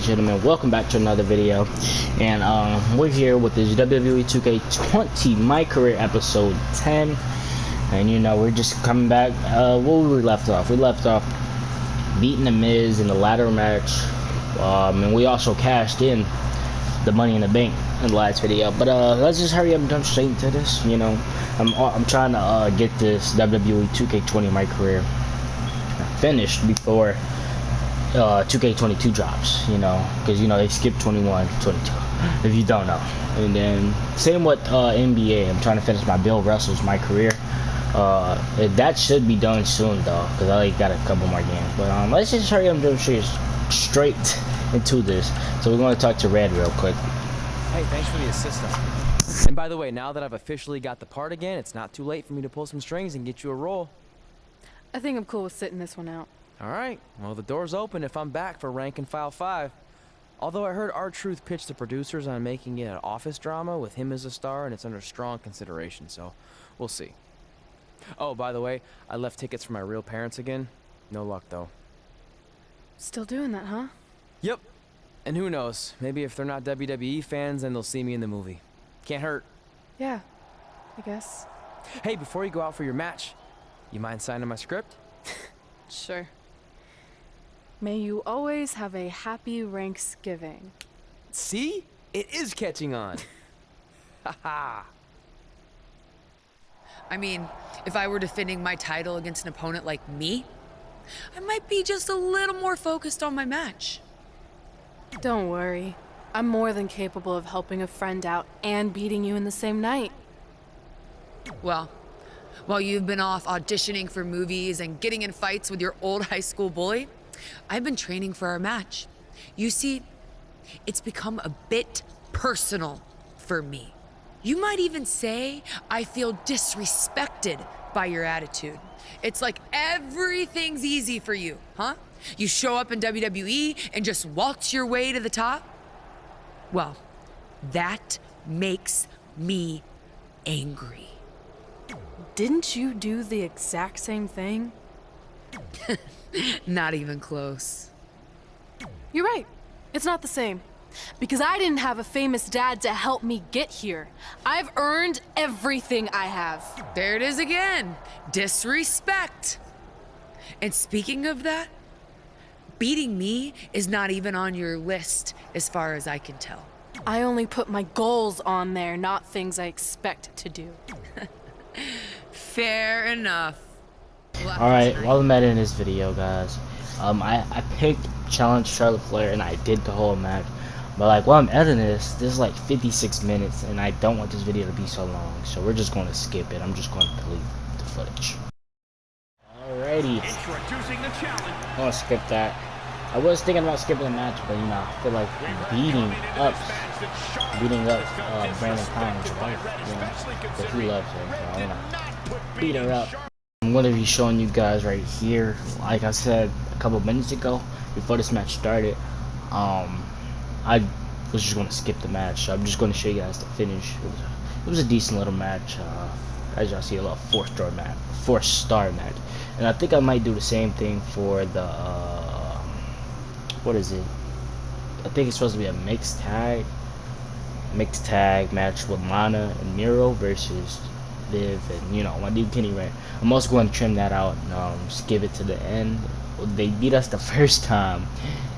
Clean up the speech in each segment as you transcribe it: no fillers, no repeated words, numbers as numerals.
gentlemen, welcome back to another video. And we're here with this WWE 2K20 My Career episode 10. And you know, we're just coming back where we left off. We left off beating the Miz in the ladder match, and we also cashed in the Money in the Bank in the last video. But let's just hurry up and jump straight into this. You know, I'm trying to get this WWE 2K20 My Career finished before 2K22 drops, you know, because you know they skipped 21, 22 if you don't know. And then same with NBA. I'm trying to finish my Bill Russell's My Career. That should be done soon though, because I got a couple more games. But let's just hurry up and jump straight into this. So we're going to talk to Red real quick. Hey, thanks for the assistance. And by the way, now that I've officially got the part again, it's not too late for me to pull some strings and get you a role. I think I'm cool with sitting this one out. Alright, well the door's open if I'm back for Rank and File 5. Although I heard R-Truth pitch the producers on making it an office drama with him as a star, and it's under strong consideration, so we'll see. Oh, by the way, I left tickets for my real parents again. No luck though. Still doing that, huh? Yep. And who knows, maybe if they're not WWE fans, then they'll see me in the movie. Can't hurt. Yeah, I guess. Hey, before you go out for your match, you mind signing my script? Sure. May you always have a happy Ranksgiving. See? It is catching on. Haha. I mean, if I were defending my title against an opponent like me, I might be just a little more focused on my match. Don't worry. I'm more than capable of helping a friend out and beating you in the same night. Well, while you've been off auditioning for movies and getting in fights with your old high school bully, I've been training for our match. You see, it's become a bit personal for me. You might even say I feel disrespected by your attitude. It's like everything's easy for you, huh? You show up in WWE and just waltz your way to the top? Well, that makes me angry. Didn't you do the exact same thing? Not even close. You're right. It's not the same. Because I didn't have a famous dad to help me get here. I've earned everything I have. There it is again. Disrespect. And speaking of that, beating me is not even on your list as far as I can tell. I only put my goals on there, not things I expect to do. Fair enough. Alright, while I'm editing this video, guys, I picked Challenge Charlotte Flair and I did the whole match. But like while I'm editing this is like 56 minutes and I don't want this video to be so long, so we're just going to skip it. I'm just going to delete the footage. Alrighty. Introducing the challenge. I'm going to skip that. I was thinking about skipping the match, but you know, I feel like beating up Brandon Collins, right? You know, because he loves her, so I want to beat her up. I'm going to be showing you guys right here, like I said a couple minutes ago, before this match started, I was just going to skip the match, so I'm just going to show you guys the finish. It was a decent little match, as y'all see, a little four-star match, and I think I might do the same thing for the, what is it, I think it's supposed to be a mixed tag match with Lana and Miro versus Liv and, you know, my dude Kenny Ray. I'm also going to trim that out and skip it to the end. They beat us the first time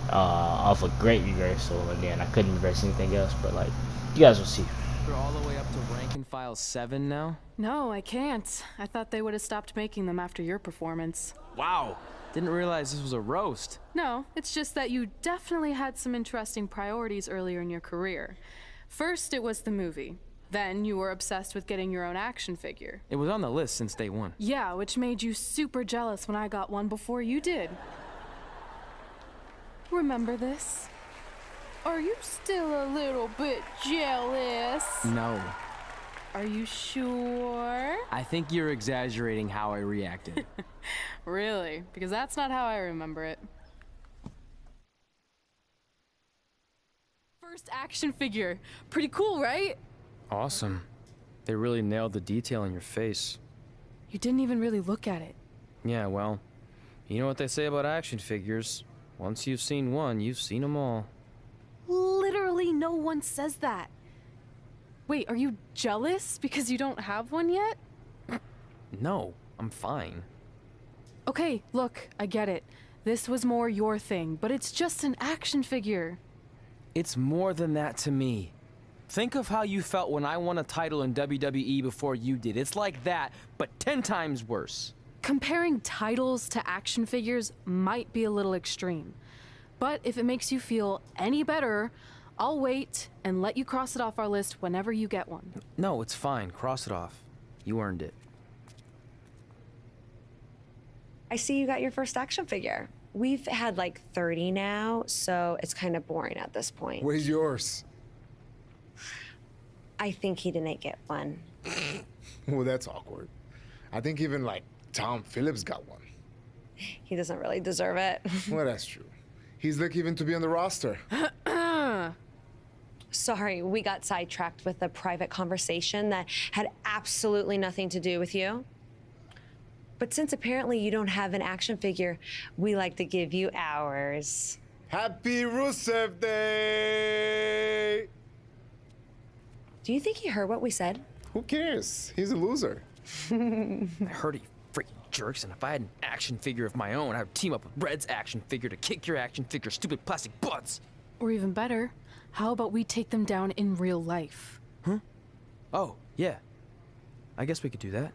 off a great reversal, and then I couldn't reverse anything else, but like, you guys will see. We're all the way up to Rank and File 7 now? No, I can't. I thought they would have stopped making them after your performance. Wow. Didn't realize this was a roast. No, it's just that you definitely had some interesting priorities earlier in your career. First, it was the movie. Then you were obsessed with getting your own action figure. It was on the list since day one. Yeah, which made you super jealous when I got one before you did. Remember this? Are you still a little bit jealous? No. Are you sure? I think you're exaggerating how I reacted. Really? Because that's not how I remember it. First action figure. Pretty cool, right? Awesome. They really nailed the detail in your face. You didn't even really look at it. Yeah, well, you know what they say about action figures. Once you've seen one, you've seen them all. no one says that. Wait, are you jealous because you don't have one yet? No, I'm fine. Okay, look, I get it. This was more your thing, but it's just an action figure. It's more than that to me. Think of how you felt when I won a title in WWE before you did. It's like that, but 10 times worse. Comparing titles to action figures might be a little extreme. But if it makes you feel any better, I'll wait and let you cross it off our list whenever you get one. No, it's fine. Cross it off. You earned it. I see you got your first action figure. We've had like 30 now, so it's kind of boring at this point. Where's yours? I think he didn't get one. Well, that's awkward. I think even like Tom Phillips got one. He doesn't really deserve it. Well, that's true. He's lucky even to be on the roster. Sorry, we got sidetracked with a private conversation that had absolutely nothing to do with you. But since apparently you don't have an action figure, we like to give you ours. Happy Rusev Day! Do you think he heard what we said? Who cares? He's a loser. I heard he freaking jerks, and if I had an action figure of my own, I would team up with Red's action figure to kick your action figure stupid plastic butts. Or even better, how about we take them down in real life? Huh? Oh, yeah. I guess we could do that.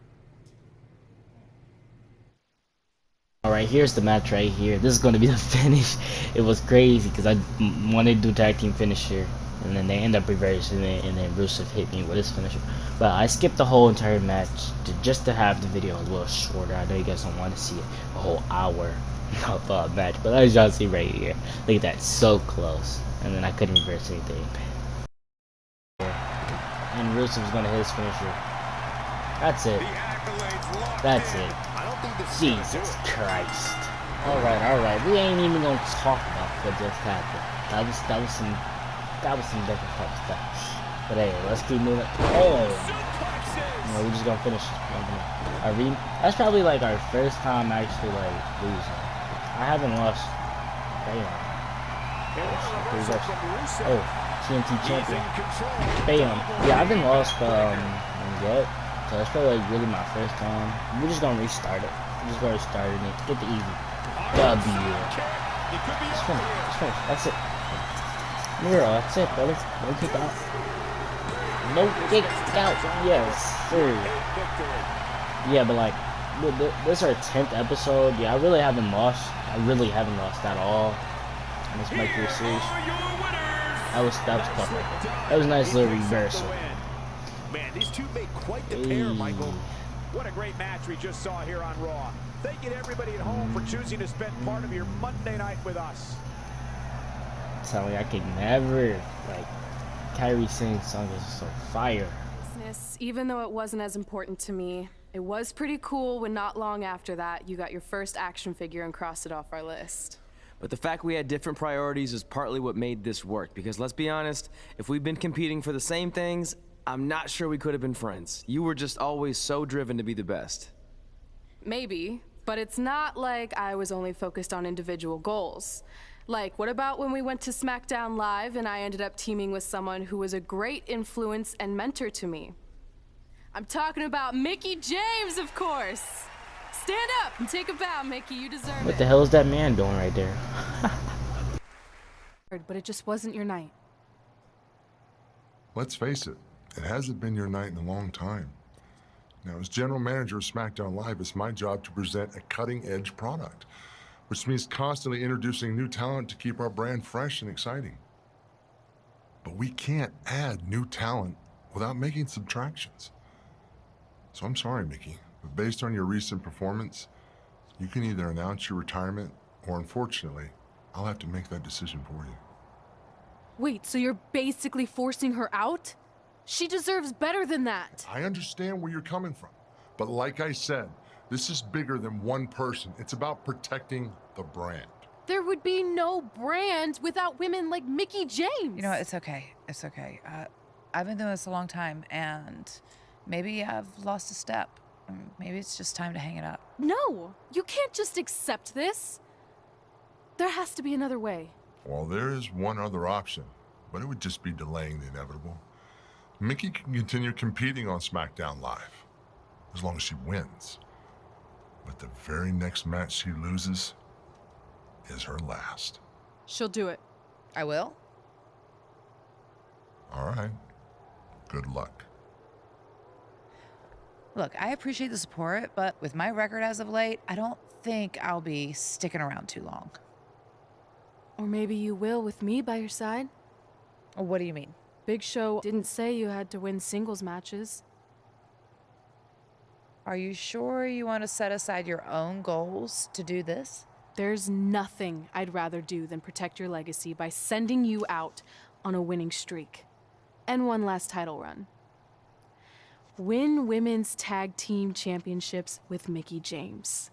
Alright, here's the match right here. This is going to be the finish. It was crazy because I wanted to do tag team finisher, and then they end up reversing it, and then Rusev hit me with his finisher. But I skipped the whole entire match just to have the video a little shorter. I know you guys don't want to see a whole hour of match, but as y'all see right here, look at that, so close. And then I couldn't reverse anything. And Rusev's going to hit his finisher. That's it. That's it. Jesus Christ. Alright. We ain't even gonna talk about what just happened. That was some different type of stuff. But hey, let's keep moving. Oh! No, we're just gonna finish. That's probably like our first time actually like losing. I haven't lost. Bam. Oh, TNT champion. Bam. Yeah, I haven't lost yet. So that's probably like really my first time. We're just gonna restart it. We're just gonna restart it and get the easy W. Just finish. That's it. Miro, that's it, brother. No kick out. No kick out. Yes, sir. Yeah, but like, this is our 10th episode. Yeah, I really haven't lost at all in this MICKIE series. That was tough. That was a nice little reversal. Man, these two made quite the pair, Michael. What a great match we just saw here on Raw. Thank you to everybody at home for choosing to spend part of your Monday night with us. Sound like I could never, Kyrie Sane's song is so fire. Even though it wasn't as important to me, it was pretty cool when not long after that, you got your first action figure and crossed it off our list. But the fact we had different priorities is partly what made this work, because let's be honest, if we'd been competing for the same things, I'm not sure we could have been friends. You were just always so driven to be the best. Maybe, but it's not like I was only focused on individual goals. Like, what about when we went to SmackDown Live and I ended up teaming with someone who was a great influence and mentor to me? I'm talking about Mickie James, of course! Stand up and take a bow, Mickie, you deserve it. What the hell is that man doing right there? But it just wasn't your night. Let's face it, it hasn't been your night in a long time. Now, as general manager of SmackDown Live, it's my job to present a cutting-edge product, which means constantly introducing new talent to keep our brand fresh and exciting. But we can't add new talent without making subtractions. So I'm sorry, Mickie, but based on your recent performance, you can either announce your retirement, or unfortunately, I'll have to make that decision for you. Wait, so you're basically forcing her out? She deserves better than that. I understand where you're coming from, but like I said, this is bigger than one person. It's about protecting the brand. There would be no brand without women like Mickie James. You know what? It's okay. It's okay. I've been doing this a long time, and maybe I've lost a step. Maybe it's just time to hang it up. No, you can't just accept this. There has to be another way. Well, there is one other option. but it would just be delaying the inevitable. Mickie can continue competing on SmackDown Live, as long as she wins. But the very next match she loses is her last. She'll do it. I will. All right. Good luck. Look, I appreciate the support, but with my record as of late, I don't think I'll be sticking around too long. Or maybe you will with me by your side. What do you mean? Big Show didn't say you had to win singles matches. Are you sure you want to set aside your own goals to do this? There's nothing I'd rather do than protect your legacy by sending you out on a winning streak. And one last title run. Win women's tag team championships with Mickie James.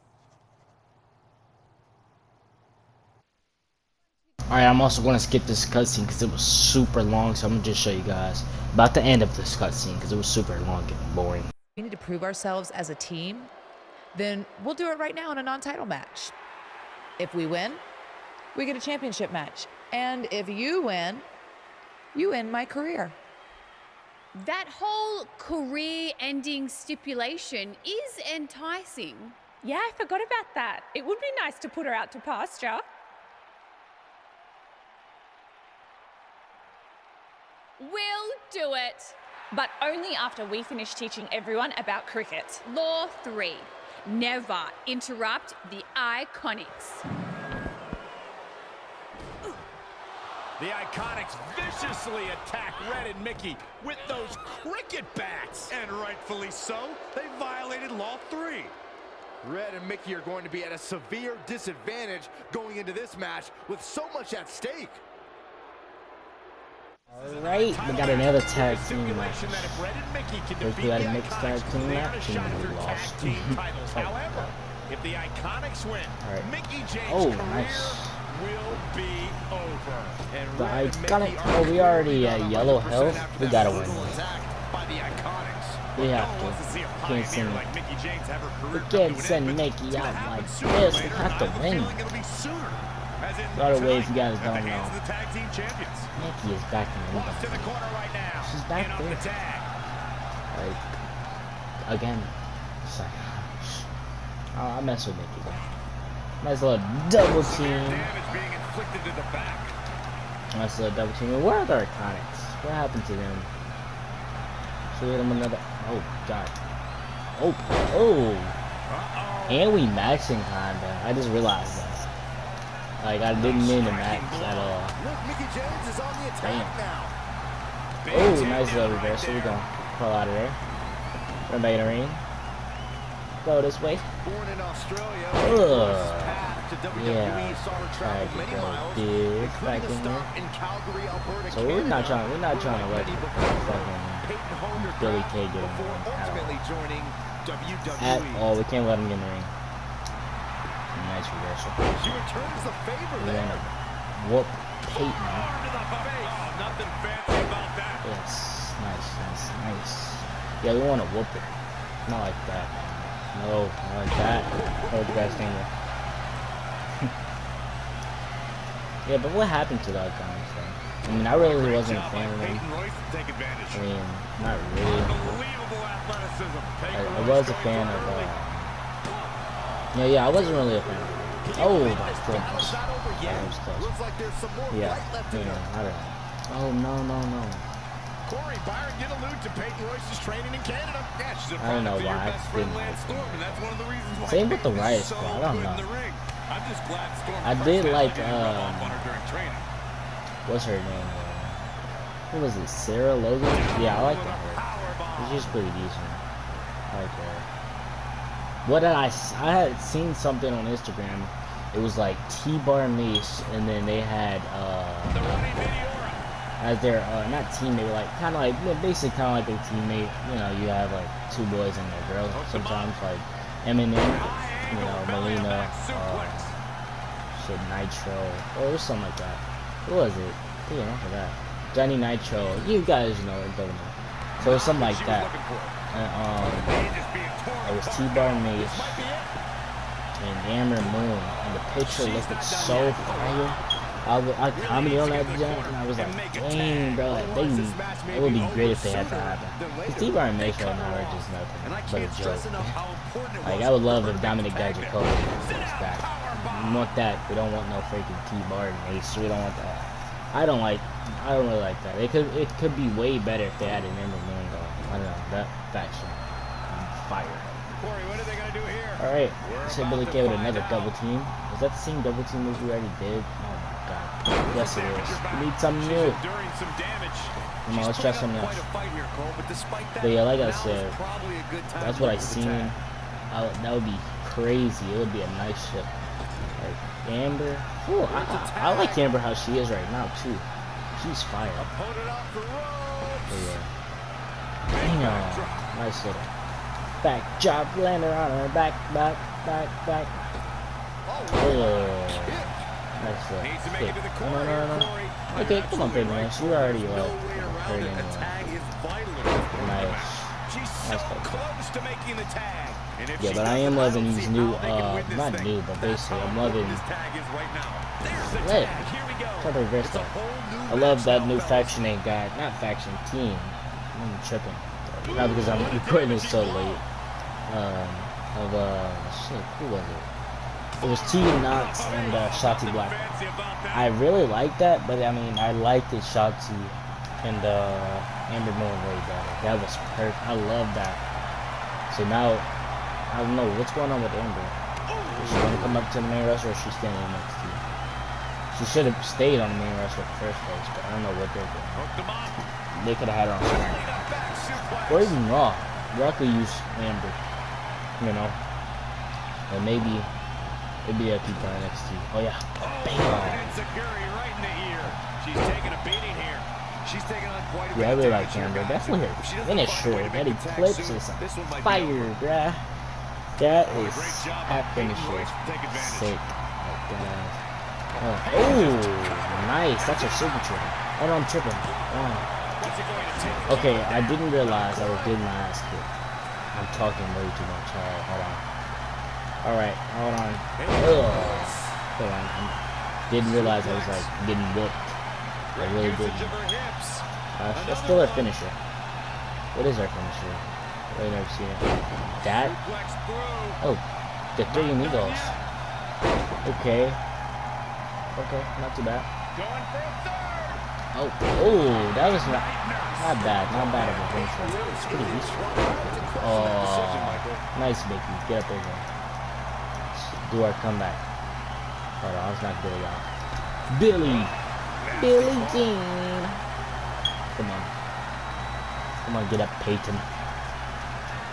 Alright, I'm also going to skip this cutscene because it was super long, so I'm going to just show you guys about the end of this cutscene because it was super long and boring. We need to prove ourselves as a team, then we'll do it right now in a non-title match. If we win, we get a championship match. And if you win my career. That whole career-ending stipulation is enticing. Yeah, I forgot about that. It would be nice to put her out to pasture. We'll do it. But only after we finish teaching everyone about cricket. Law 3. Never interrupt the Iconics. The Iconics viciously attack Red and Mickie with those cricket bats. And rightfully so, they violated Law 3. Red and Mickie are going to be at a severe disadvantage going into this match with so much at stake. Alright, we got another tag team match. First we got a mixed tag team match and we lost. However, if the Iconics win, Mickie James' nice. will be over. And The Iconic, oh, we already at yellow health. We gotta win this. We have to. Can't send we can't send Mickie out like this. We have to win. By the way, if you guys don't know, Mickie is back in the league. She's back there. Like, again. It's like, I mess with Mickie. Nice little double team. Nice little double team. Where are the Iconics? What happened to them? Should we hit them another? Oh, God. Oh. And we maxing kinda. I just realized that. Like, I didn't mean to max at all. Damn. Oh, nice little reversal. We're gonna pull out of there. Run back in the ring. Go this way. Born in Australia, yeah. Try to go this back in here. So we're not trying to let fucking Billy Kay get in the ring at all. We can't let him get in the ring. Nice reversal. We're gonna whoop Peyton. Yes, nice. Yeah, we want to whoop it. Not like that, man. No, not like that. Oh, the best thing. Yeah, but what happened to the Iconics though? I mean, I really wasn't a fan of them. I mean, not really. I was a fan of, yeah, I wasn't really a fan of them. Oh my goodness. Yeah, I don't know. Oh, no. Corey Byron did allude to Peyton Royce's training in Canada. Yeah, she's a I don't know why I didn't like them. Same with the Riot Squad, I don't know. I did like, what's her name? What was it, Sarah Logan? Yeah, I like her. She's pretty decent. I like her. What did I had seen something on Instagram. It was like T-Bar Mace, and then they had, as their not teammate, like kind of like basically kind of like a teammate. You know, you have like two boys and a girl sometimes, like Eminem, you know, Melina, shit, Nitro, or it was something like that. What was it? Yeah, I forgot. Johnny Nitro. You guys know it, don't know. So it was something like that. And it was T-Bar Mace and Amber Moon, and the picture looked so fire. I commented on that jump, and I was like, dang, bro, like, it would be great if they had that happen. Because T-Bar and Mace right now are just nothing but a joke. Like, I would love if Dominic Dijakovic was back. We want that. We don't want no freaking T-Bar and Mace. We don't want that. I don't really like that. It could be way better if they had an Ember Moon going. I don't know, that faction. Fire. What are they gonna do here? Alright, so Billy Kay with another double team. Is that the same double team move we already did? Oh my god. Yes it is. We need something new. Come on, let's try something else. But yeah, like I said, that's what I seen. That would be crazy. It would be a nice ship. Like Amber. Ooh, I like Amber how she is right now too. She's fire. But yeah. Damn. Nice little back chop, landed on her back. Oh, nice little kick. No. Okay, come on, baby man. She already hurt anyway. Nice Close to making the tag. Yeah, but I am loving these new, not new, but basically I'm loving. Try to reverse that. I love that new faction they got, not faction, team. I'm tripping. Not because I'm recording this so late. Shit, who was it? It was T Knox and Shotzi Black. I really like that, but I mean, I liked it Shotzi and Amber Moon way better. That was perfect. I love that. So now, I don't know what's going on with Amber. Is she gonna come up to the main roster, or is she staying in NXT? She should have stayed on the main roster in the first place, but I don't know what they're doing. They could have had her on SmackDown, or even Raw. Raw could use Amber, you know. But maybe they'll keep her on NXT. Oh yeah, bam! She's taking a beating here. She's taking on quite a bit. Yeah, I really like Amber. Definitely her finisher. That eclipse is fire, bruh. That is half finisher. Sick. Like that. Oh, nice. That's her signature. Oh no, I'm tripping. Okay, I didn't realize I was getting my ass kicked. I'm talking way too much. Alright, hold on. Hold on. I didn't realize I was like getting whooped. I really didn't. That's still our finisher. What is our finisher? I've never seen it. That? Oh, the 3 amigos. Okay. Okay, not too bad. Oh, that was not bad. Not bad of a finisher. It's pretty decent. Oh, nice, Mickey. Get up there, man. Do our comeback. Hold on, let's knock Billy out. Billy Jean. Come on, get up, Peyton.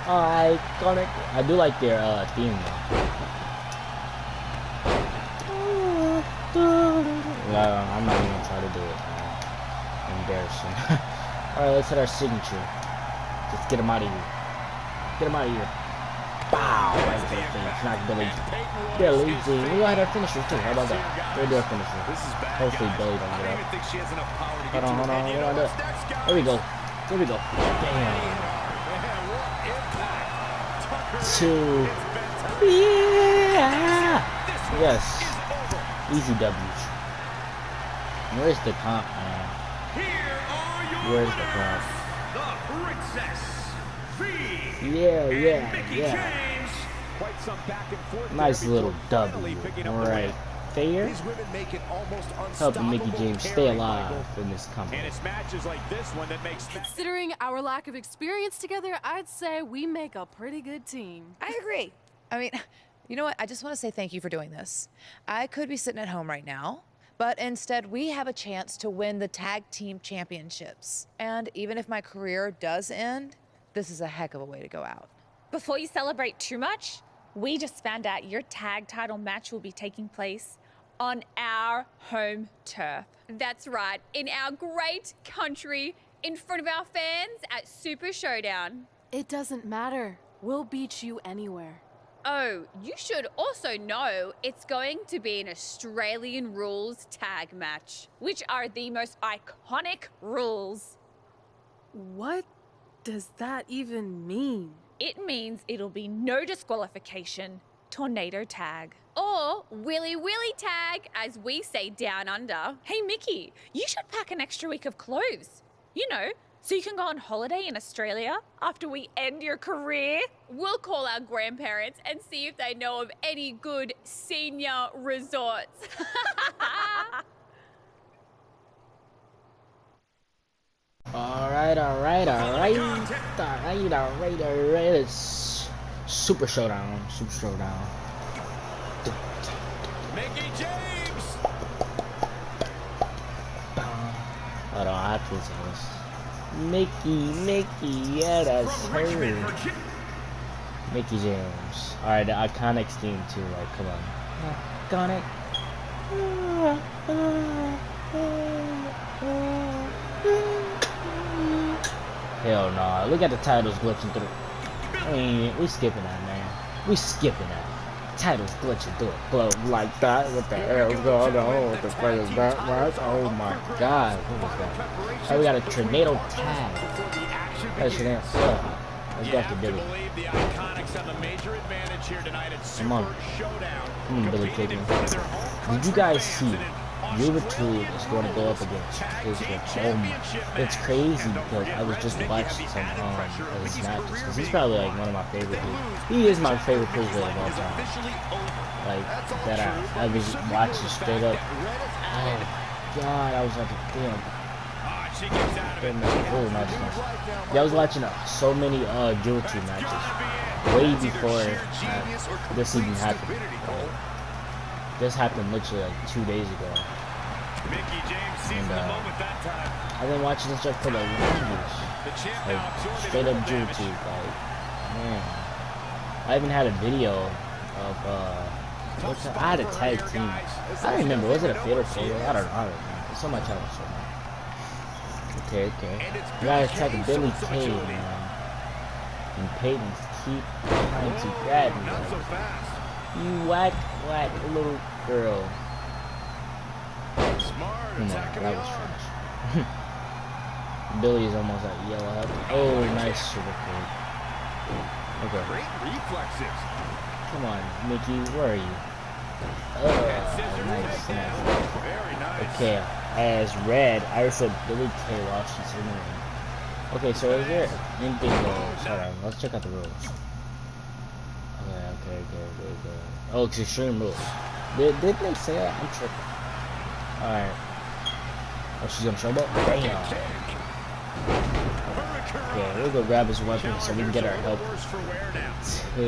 Iconic. I do like their theme though. No, I'm not even gonna try to do it. Embarrassing. Alright, let's hit our signature. Just get him out of here. Get him out of here. Bow! Right to the face. Knock Billy Jean. We got our finisher too. How about that? We'll do our finisher. Hopefully Billy don't get up. Hold on. What do I do? There we go. Damn. 2. Yeah! Yes. Easy W's. Where's the comp, man? Where's the comp? Yeah. Nice little W right there. Helping Mickey James stay alive in this company. And it's matches like this one that makes. Considering our lack of experience together, I'd say we make a pretty good team. I agree. I mean, you know what? I just want to say thank you for doing this. I could be sitting at home right now, but instead we have a chance to win the tag team championships. And even if my career does end, this is a heck of a way to go out. Before you celebrate too much, we just found out your tag title match will be taking place on our home turf. That's right, in our great country, in front of our fans at Super Showdown. It doesn't matter. We'll beat you anywhere. Oh, you should also know it's going to be an Australian rules tag match, which are the most iconic rules. What does that even mean? It means it'll be no disqualification, tornado tag. or Willy Willy tag, as we say down under. Hey, Mickey, you should pack an extra week of clothes. You know, so you can go on holiday in Australia after we end your career. We'll call our grandparents and see if they know of any good senior resorts. Alright. It's Super Showdown. Mickey James. Hold on, I have to listen to this. Mickey, yeah, that's her. Mickey James. Alright, the Iconics theme too, like, come on. Iconic. Hell no, look at the titles glitching through. I mean, we skipping that, man. We skipping that. Titles glitching through a globe like that. What the hell's going on? What the fuck is that, right? Oh my god, what was that? Oh, we got a tornado tag. That's your damn stuff. Let's go after Billy. Come on. Come on, Billy Kidman. Did you guys see? YouTube is going to go up against Facebook. Oh my, it's crazy because I was just watching some of his matches because he's probably like one of my favorite people. He is my favorite cruiserweight of all time. Like that I was watching straight up. Oh god, I was like, damn. Oh, nice. Yeah, I was watching so many YouTube matches way before this even happened. This happened literally like 2 days ago. And I've been watching this stuff for the longest. Like straight up YouTube. Like, man. I even had a video of I had a tag team. I don't remember, was it a fatal photo? I don't know. It's on my channel somewhere. Okay. You gotta attack Billy Kay, man. And Peyton keep trying to grab me. Like, you whack little girl. Come on, that was trash. Billy is almost at yellow health. Oh, nice super kick. Okay. Great reflexes. Come on, Mickey, where are you? Oh, nice. Very nice. Okay, as red, I said Billy Kay while she's in the ring. Okay, so is there anything goes? Hold on, let's check out the rules. Okay. Oh, it's extreme rules. Did they say that? I'm tripping. Alright. Oh, she's gonna show up? Damn. Okay, we'll go grab his weapon so we can get our help till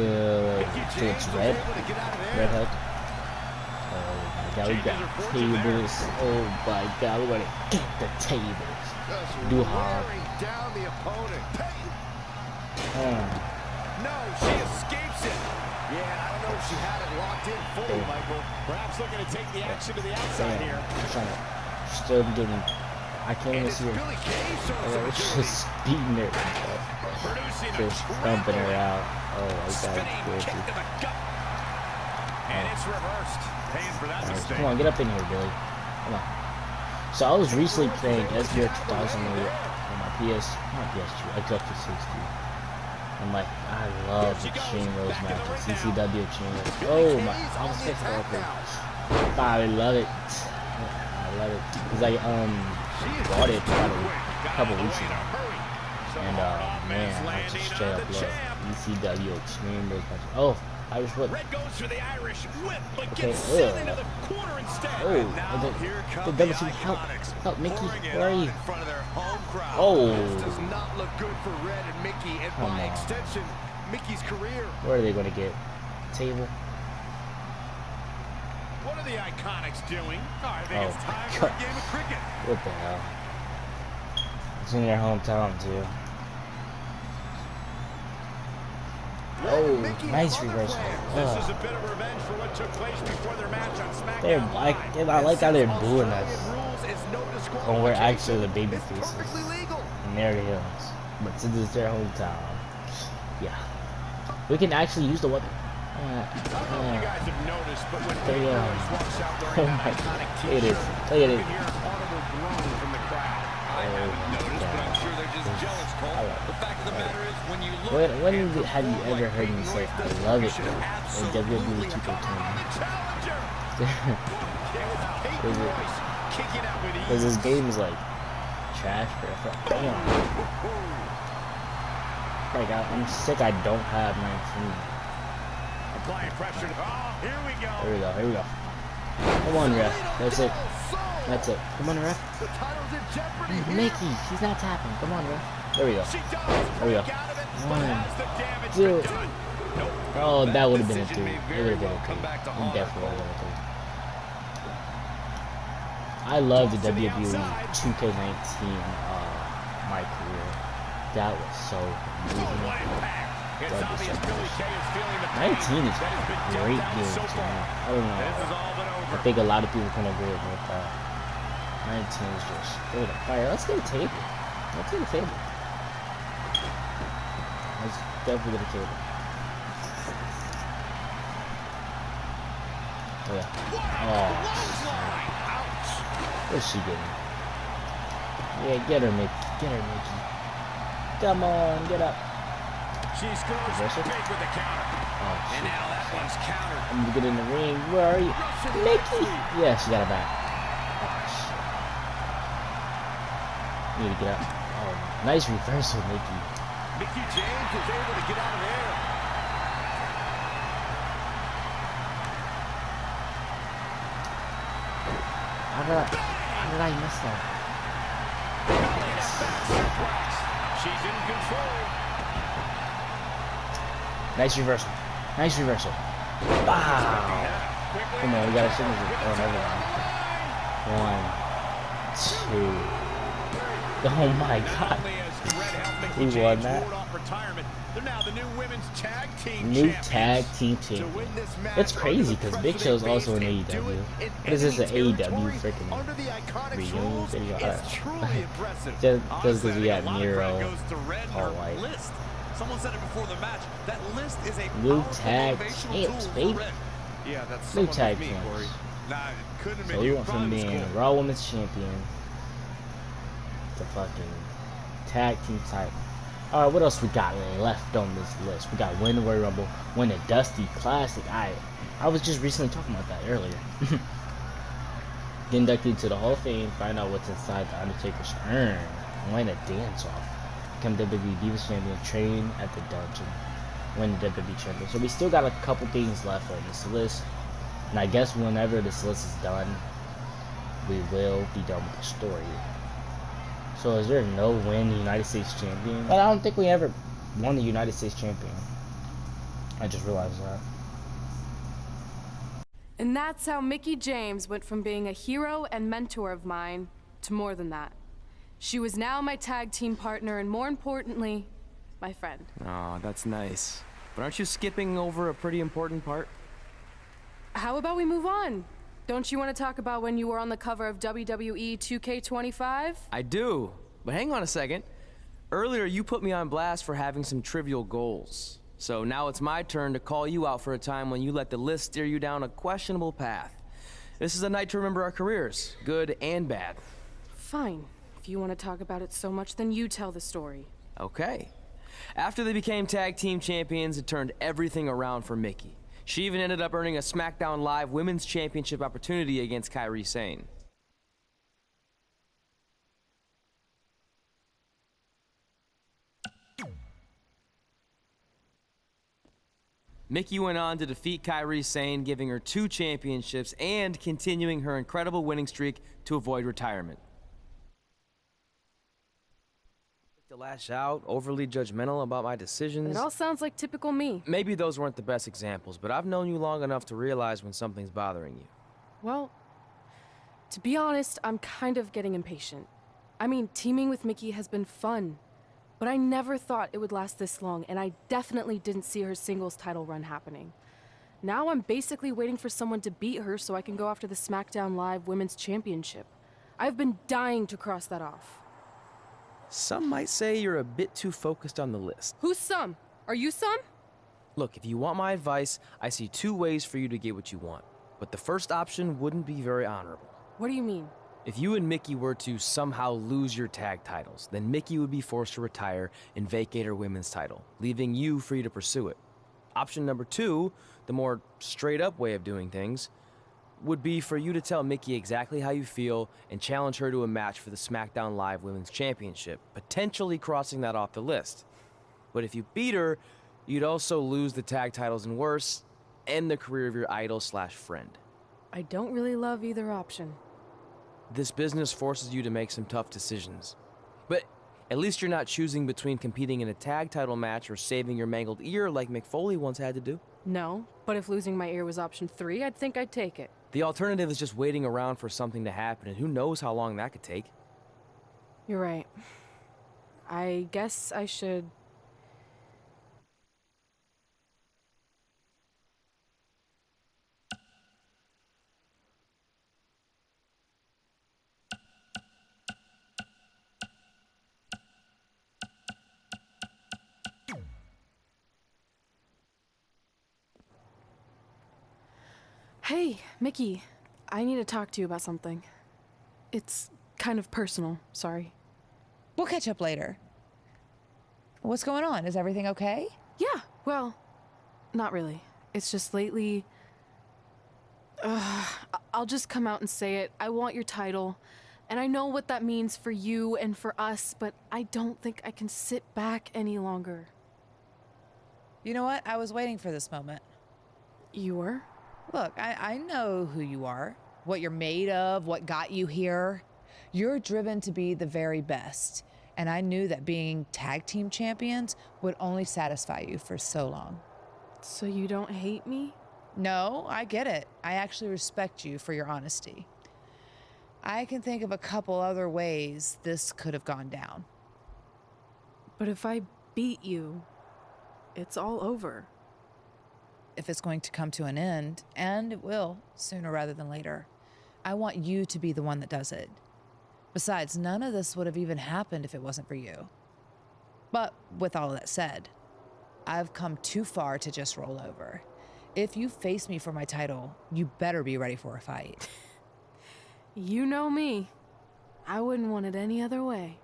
it's red. Red health. Oh my god, we got tables. Oh my god, we're gonna get the tables. Do hard. No, she escapes it. Yeah, I don't know if she had it locked in fully, Michael. Perhaps looking to take the action to the outside here. I'm trying to still getting. I can't even see her. Oh, it's just beating her. Just thumping her out. Oh my god, it's crazy. And it's reversed. Paying for that mistake. Come on, get up in here, Billy. Come on. So I was recently playing SBR 2008 on my not PS2, Xbox 360. And like, I love the Chain Rose matches, CCW Chain Rose. Oh my, I was fixing it okay. I love it. Cause I bought it about a couple weeks ago. And man, I just straight up love ECW Chain Rose matches. Oh, Irish whip. Okay, the WC, help, Mickey, where are you? Oh, does not look good for Red and Mickey, and by extension, Mickey's career. Where are they going to get? Table? What are the Iconics doing? Oh, I think it's time for a game of cricket. What the hell? It's in their hometown too. Oh, nice reversal. This is a bit of revenge for what took place before their match on SmackDown. I like how they're booing us when we're actually the baby faces. And they're the heels. But since it's their hometown, yeah. We can actually use the weapon. I don't know if you guys have noticed, but when oh my, look at it. from the crowd. I haven't noticed, but I'm sure they're just jealous, Cole. The fact of the matter is, when you look When have you ever heard me say I love it in WWE 2K20? Because this game is like trash, bro. Damn. Like I'm sick. I don't have 19. Applying pressure. Oh, here we go. Here we go. Here we go. Come on, ref. That's it. That's it. Come on, ref. Mickey, she's not tapping. Come on, ref. There we go. There we go. 1, 2. Oh, that would have been a 2. It would have been a 2. Definitely would have been a 2. I love the WWE 2K19 my career. That was so amazing. That was so amazing. 19 is a great game to me. I don't know. I think a lot of people can agree with me with that. 19 is just straight up fire. Let's get a table. Let's get a table. Let's definitely get a table. Oh yeah. Oh. What's she getting? Yeah, get her, Mickey. Get her, Mickey. Come on, get up. She scores big with the counter. Oh, and now that one's countered. I'm gonna get in the ring. Where are you? Mickey! Yeah, she got it back. Oh, shit. Need to get up. Oh, nice reversal, Mickey. Mickie James was able to get out of there. How did I miss that? She's in control. Nice reversal. Nice reversal. Wow. Come on, we gotta finish it. Oh, never mind. 1, 2. Oh my god. He won that. They're now the new women's tag team New champions. tag team champion. It's crazy because Big Show's also in AEW. What is this, an AEW freaking reunion video? Just because we got Miro, Paul White. Someone said it before the match. That list is a New tag champs, baby. Yeah, that's New tag champs. So we went from being Raw Women's Champion to fucking tag team title. Alright, what else we got left on this list? We got win the Royal Rumble, win the Dusty Classic. I was just recently talking about that earlier. Get inducted into the Hall of Fame, find out what's inside the Undertaker's urn, win a dance-off, become WWE Divas Champion, train at the dungeon, win the WWE Champion. So we still got a couple things left on this list. And I guess whenever this list is done, we will be done with the story. So is there no win the United States Champion? But I don't think we ever won the United States Champion. I just realized that. And that's how Mickie James went from being a hero and mentor of mine to more than that. She was now my tag team partner and, more importantly, my friend. Oh, that's nice. But aren't you skipping over a pretty important part? How about we move on? Don't you want to talk about when you were on the cover of WWE 2K25? I do, but hang on a second. Earlier, you put me on blast for having some trivial goals. So now it's my turn to call you out for a time when you let the list steer you down a questionable path. This is a night to remember our careers, good and bad. Fine. If you want to talk about it so much, then you tell the story. Okay. After they became tag team champions, it turned everything around for Mickie. She even ended up earning a SmackDown Live Women's Championship opportunity against Kairi Sane. Mickie went on to defeat Kairi Sane, giving her 2 championships and continuing her incredible winning streak to avoid retirement. To lash out, overly judgmental about my decisions. It all sounds like typical me. Maybe those weren't the best examples, but I've known you long enough to realize when something's bothering you. Well, to be honest, I'm kind of getting impatient. I mean, teaming with Mickie has been fun, but I never thought it would last this long, and I definitely didn't see her singles title run happening. Now I'm basically waiting for someone to beat her so I can go after the SmackDown Live Women's Championship. I've been dying to cross that off. Some might say you're a bit too focused on the list. Who's some? Are you some? Look, if you want my advice, I see 2 ways for you to get what you want. But the first option wouldn't be very honorable. What do you mean? If you and Mickie were to somehow lose your tag titles, then Mickie would be forced to retire and vacate her women's title, leaving you free to pursue it. Option number 2, the more straight-up way of doing things, would be for you to tell Mickie exactly how you feel and challenge her to a match for the SmackDown Live Women's Championship, potentially crossing that off the list. But if you beat her, you'd also lose the tag titles and worse, end the career of your idol/friend. I don't really love either option. This business forces you to make some tough decisions. But at least you're not choosing between competing in a tag title match or saving your mangled ear like Mick Foley once had to do. No, but if losing my ear was option 3, I'd think I'd take it. The alternative is just waiting around for something to happen, and who knows how long that could take. You're right. I guess I should... Hey, Mickie, I need to talk to you about something. It's kind of personal, sorry. We'll catch up later. What's going on? Is everything okay? Yeah, well, not really. It's just lately... I'll just come out and say it. I want your title, and I know what that means for you and for us, but I don't think I can sit back any longer. You know what? I was waiting for this moment. You were? Look, I know who you are, what you're made of, what got you here. You're driven to be the very best, and I knew that being tag team champions would only satisfy you for so long. So you don't hate me? No, I get it. I actually respect you for your honesty. I can think of a couple other ways this could have gone down. But if I beat you, it's all over. If it's going to come to an end, and it will, sooner rather than later, I want you to be the one that does it. Besides, none of this would have even happened if it wasn't for you. But with all of that said, I've come too far to just roll over. If you face me for my title, you better be ready for a fight. You know me. I wouldn't want it any other way.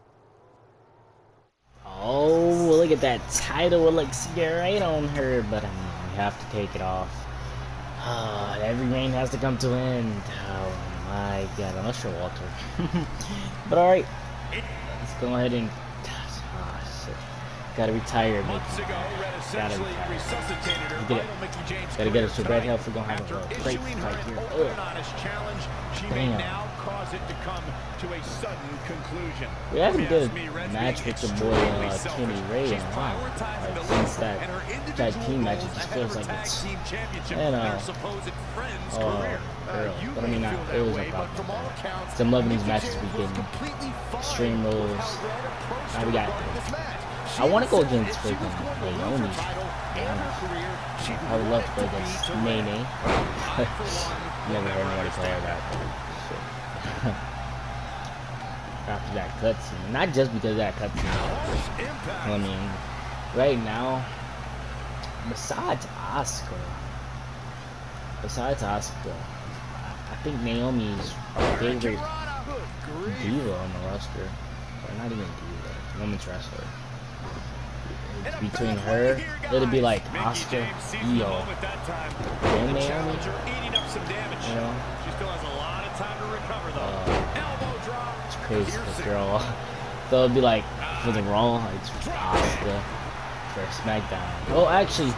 Oh, look at that title. It looks great on her, but I mean, we have to take it off. Every reign has to come to an end. Oh my god, unless you're Walter. But alright, let's go ahead and... Gotta retire, Mickie. Gotta retire. Gotta get us to red health. We're gonna have a great fight here. Damn. We had a good match with the boy Kenny Ray and like, since that team match, it just feels like it's, and but I mean, it was a problem. So I'm loving these matches we getting. Extreme rules. Now we got. I want to go against freaking Naomi. I would love to play against Nene. Never heard nobody play her that. Shit. After that cutscene. Not just because of that cutscene. I mean, right now, besides Asuka, I think Naomi's our favorite diva on the roster. Or not even diva, women's wrestler. Between her, it'll be like Asuka, Io, then Naomi. You know? It's crazy, this girl. So it'll be like, for the Raw, it's Asuka. For SmackDown. Oh, actually,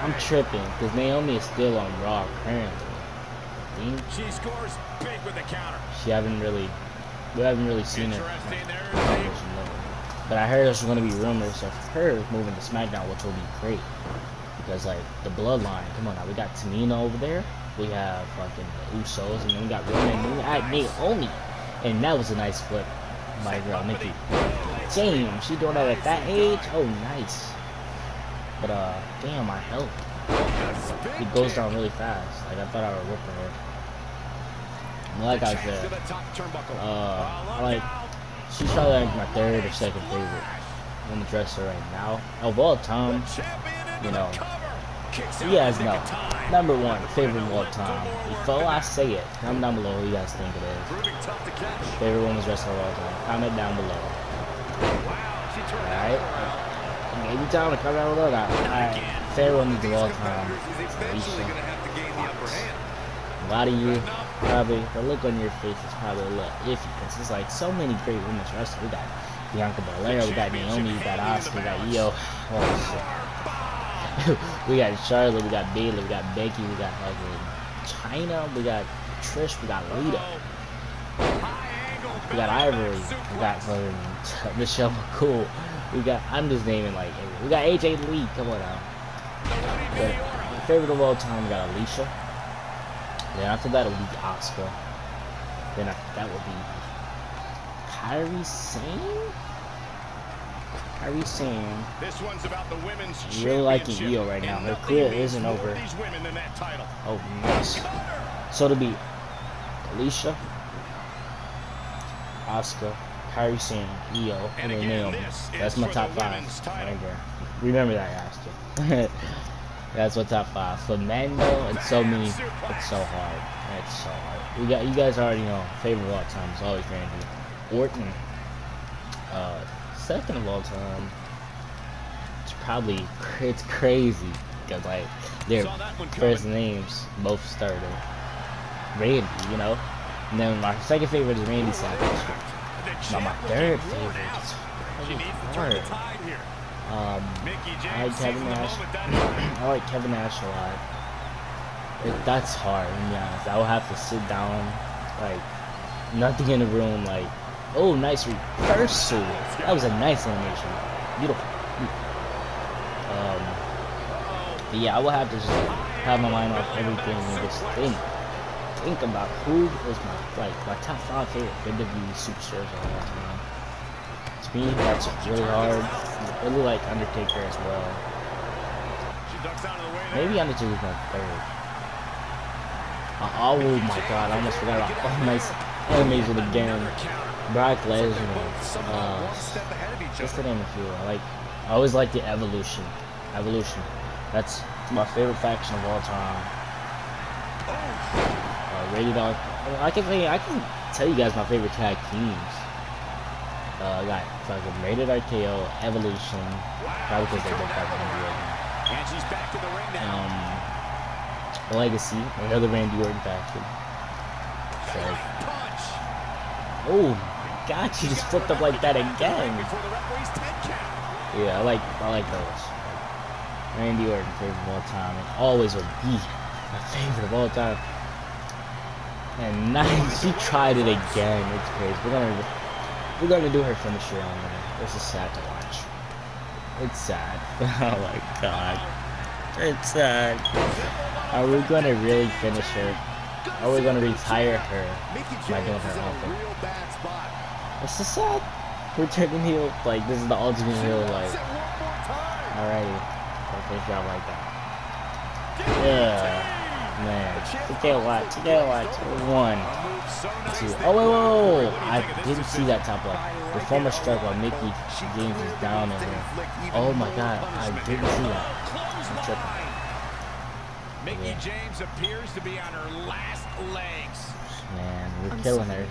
I'm tripping, because Naomi is still on Raw currently. She scores big with the counter. We haven't really seen her. But I heard there's going to be rumors of her moving to SmackDown, which will be great. Because, like, the bloodline, come on now, we got Tamina over there. We have fucking the Usos, and then we got Roman, and we got Naomi. And that was a nice flip by girl, Mickie. Damn, she doing that at that age? Oh, nice. But, damn, my health. It goes down really fast. Like, I thought I would rip her head. Like I said, like, she's probably like my third or second favorite women's wrestler right now. Of all time, you know, You guys know. Number 1 favorite of all time. Before I say it, comment down below who you guys think it is. Favorite women's wrestler of all time. Comment down below. Alright. Maybe time to comment down below now. Alright. Favorite women's of all time. Alicia. A lot of you probably, the look on your face is probably a little iffy because there's like so many great women's wrestlers. We got Bianca Belair, we got Naomi, we got Asuka, we got Io. Oh shit. We got Charlotte, we got Bayley, we got Becky, we got fucking China, we got Trish, we got Lita. We got Ivory, we got fucking Michelle McCool. We got, I'm just naming like, we got AJ Lee, come on now. But my favorite of all time, we got Alicia. Then after that, it would be Asuka. Then after that would be Kairi Sane? Kairi Sane. This one's about the women's I'm really liking Io right now. Her career isn't over. Oh, nice. So it'll be Alicia, Asuka, Kairi Sane, Io, and then Naomi. That's my top 5 right there. Remember that, Asuka. That's my top 5. For men though, it's so many. It's so hard. It's so hard. We got, you guys already know. Favorite of all time is always Randy Orton. Second of all time, it's probably, it's crazy because like their first names both started Randy, you know. And then my second favorite is Randy Savage. Now my third favorite is pretty hard. I like Kevin Nash. I like Kevin Nash a lot. That's hard, to be honest. I would have to sit down, like, nothing in the room, like, oh, nice reversal. That was a nice animation. Beautiful. But yeah, I would have to just have my mind off everything and just think about who is my top 5 favorite WWE superstars of all time. To me, that's really hard. I really like Undertaker as well. Maybe Undertaker's my third. Oh my god, I almost forgot about oh nice animation again. Brock Lesnar. What's the name of you? I always like the Evolution. That's my favorite faction of all time. Rated R. I can tell you guys my favorite tag teams. I got fucking Rated RKO, Evolution, probably because they both have Randy Orton. And she's back in the ring now. Legacy, another Randy Orton faction. So, oh my god, she just flipped up like that again. Yeah, I like those. Randy Orton, favorite of all time, and always will be my favorite of all time. And nice, she tried it again. It's crazy. We're gonna do her finisher on there. This is sad to watch. It's sad. Oh my god. It's sad. Are we gonna really finish her? Are we gonna retire her by doing her own thing? This is sad. We're turning heel. Like, this is the ultimate heel. Like, alrighty. Don't finish out like that. Yeah. Man, you can't watch. 1, 2. Oh wait, whoa! I didn't see that top block. The former strike while Mickey James is down in there. Oh my god, I didn't see that. I'm tripping. Mickey James appears to be on her last legs. Man, we're killing her.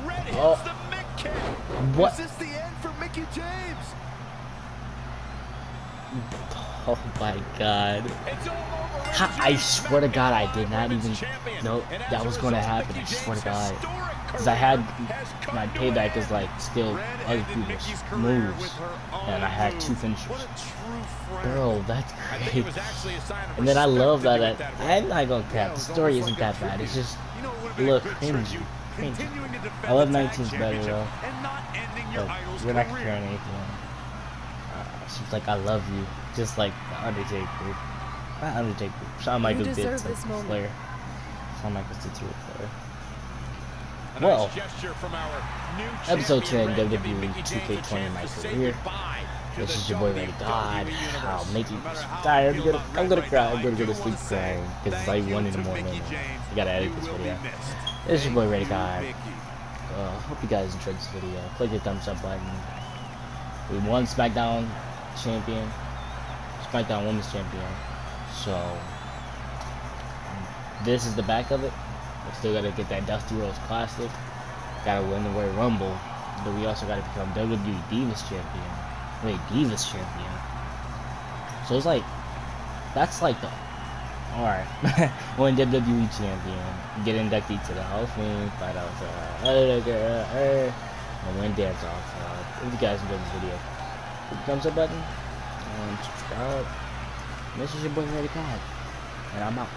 Red hits Oh, the Mick kick. what? Is this the end for Mickey James? Oh my god. I swear to god, I did not even know that was going to happen. I swear to god. Because I had my payback is like still other people's moves. And I had 2 finishers. Bro, that's crazy. And then I love that. I'm not going to cap. The story isn't that bad. It's just a little cringy. I love 19's better though. But we're not comparing anything. She's like, I love you. Just like the Undertaker. Not Undertaker. Shawn Michaels did to Flair. Shawn Michaels did to Flair. Well, episode 10 WWE 2K20 my career. This is your boy Ready God. I'll make you tired. I'm gonna cry. I'm gonna go to sleep crying because it's like 1 in the morning. I gotta edit this video. This is your boy Ready God. Hope you guys enjoyed this video. Click the thumbs up button. We won SmackDown champion. SmackDown Women's Champion. So this is the back of it. We still gotta get that Dusty Rhodes Classic. Gotta win the Royal Rumble. But we also gotta become WWE Divas Champion. Wait, Divas Champion. So it's like, that's like the, alright. Win WWE Champion. Get inducted to the Hall of Fame. Fight out and win dance off. If you guys enjoyed this video, thumbs up button. Subscribe. This is your boy Ready God. And I'm out.